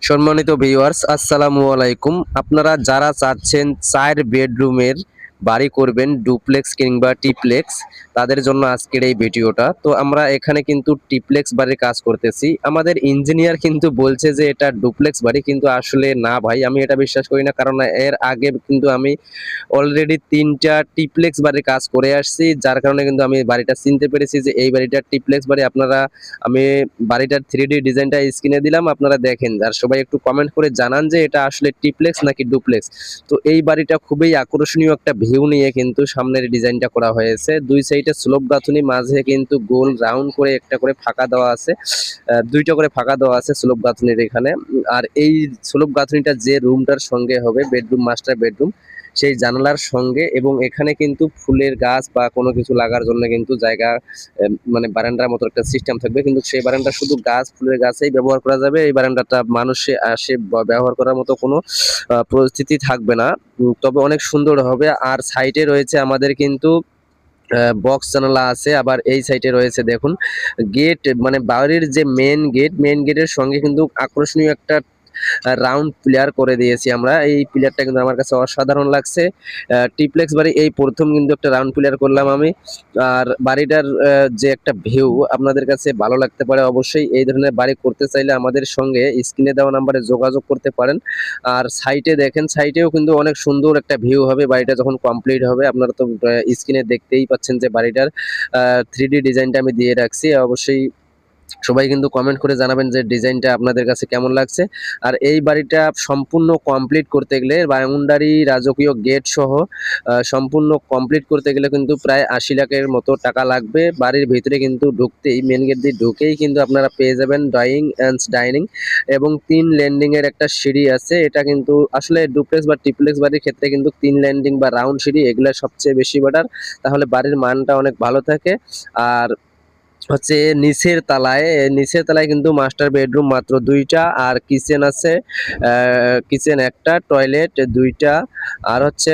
সম্মানিত ভিউয়ার্স, আসসালামু আলাইকুম। আপনারা যারা চাচ্ছেন 4 বেডরুমের বাড়ি করবেন ডুপ্লেক্স কিংবা ট্রিপ্লেক্স, তাদের জন্য আজকের এই ভিডিওটা। তো আমরা এখানে কিন্তু ট্রিপ্লেক্স বাড়ির কাজ করতেছি। আমাদের ইঞ্জিনিয়ার কিন্তু বলছে যে এটা ডুপ্লেক্স বাড়ি, কিন্তু আসলে না ভাই, আমি এটা বিশ্বাস করি না। কারণ এর আগে কিন্তু আমি অলরেডি 3টা ট্রিপ্লেক্স বাড়ির কাজ করে আসছি, যার কারণে কিন্তু আমি বাড়িটা চিনতে পেরেছি যে এই বাড়িটা ট্রিপ্লেক্স বাড়ি। আমি বাড়িটার 3D ডিজাইনটা স্ক্রিনে দিলাম, আপনারা দেখেন আর সবাই একটু কমেন্ট করে জানান যে এটা আসলে ট্রিপ্লেক্স নাকি ডুপ্লেক্স। তো এই বাড়িটা খুবই আকর্ষণীয় একটা ভিউ নিয়ে কিন্তু সামনের ডিজাইনটা করা হয়েছে। দুই সাইডে স্লোপ গাঁথুনি, মাঝে কিন্তু গোল রাউন্ড করে একটা করে ফাঁকা দেওয়া আছে, দুইটা করে ফাঁকা দেওয়া আছে স্লোপ গাঁথুনির এখানে। আর এই স্লোপ গাঁথুনিটা যে রুমটার সঙ্গে হবে, বেডরুম, মাস্টার বেডরুম, সেই জানালার সঙ্গে, এবং এখানে কিন্তু ফুলের গাছ বা কোনো কিছু লাগার জন্য কিন্তু জায়গা, মানে বারান্দার মতো একটা সিস্টেম থাকবে, কিন্তু সেই বারান্দা শুধু গাছ, ফুলের গাছেই ব্যবহার করা যাবে। এই বারান্দাটা মানুষে আসে ব্যবহার করার মতো কোনো পরিস্থিতি থাকবে না। তবে অনেক সুন্দর হবে। আর সাইডে রয়েছে আমাদের কিন্তু বক্স জানালা আছে। আবার এই সাইডে রয়েছে দেখুন গেট, মানে বাড়ির যে মেন গেটের সঙ্গে কিন্তু আকর্ষণীয় একটা রাউন্ড প্লেয়ার করে দিয়েছি আমরা। এই প্লেয়ারটা কিন্তু আমার কাছে অসাধারণ লাগছে। ট্রিপ্লেক্স বাড়ি এই প্রথম কিন্তু একটা রাউন্ড প্লেয়ার করলাম আমি। আর বাড়িটার যে একটা ভিউ আপনাদের কাছে ভালো লাগতে পারে অবশ্যই। এই ধরনের বাড়ি করতে চাইলে আমাদের সঙ্গে স্ক্রিনে দেওয়া নাম্বারে যোগাযোগ করতে পারেন। আর সাইটে দেখেন, সাইটেও কিন্তু অনেক সুন্দর একটা ভিউ হবে বাড়িটা যখন কমপ্লিট হবে। আপনারা তো স্ক্রিনে দেখতেই পাচ্ছেন যে বাড়িটার 3D ডিজাইনটা আমি দিয়ে রাখছি। অবশ্যই সবাই কিন্তু কমেন্ট করে জানাবেন যে ডিজাইনটা আপনাদের কাছে কেমন লাগছে। আর এই বাড়িটা সম্পূর্ণ কমপ্লিট করতে গেলে বাউন্ডারি, রাজকীয় গেট সহ সম্পূর্ণ কমপ্লিট করতে গেলে কিন্তু প্রায় 80 লাখের মতো টাকা লাগবে। বাড়ির ভিতরে কিন্তু ঢুকতেই, মেন গেট দিয়ে ঢুকেই কিন্তু আপনারা পেয়ে যাবেন ড্রয়িং অ্যান্ড ডাইনিং, এবং 3 ল্যান্ডিং এর একটা সিঁড়ি আছে। এটা কিন্তু আসলে ডুপ্লেক্স বা ট্রিপ্লেক্স বাড়ির ক্ষেত্রে কিন্তু 3 ল্যান্ডিং বা রাউন্ড সিঁড়ি এগুলা সবচেয়ে বেশি বেটার, তাহলে বাড়ির মানটা অনেক ভালো থাকে। আর হচ্ছে নিচের তলায় কিন্তু মাস্টার বেডরুম মাত্র 2টা, আর কিচেন আছে, কিচেন একটা, টয়লেট 2টা, আর হচ্ছে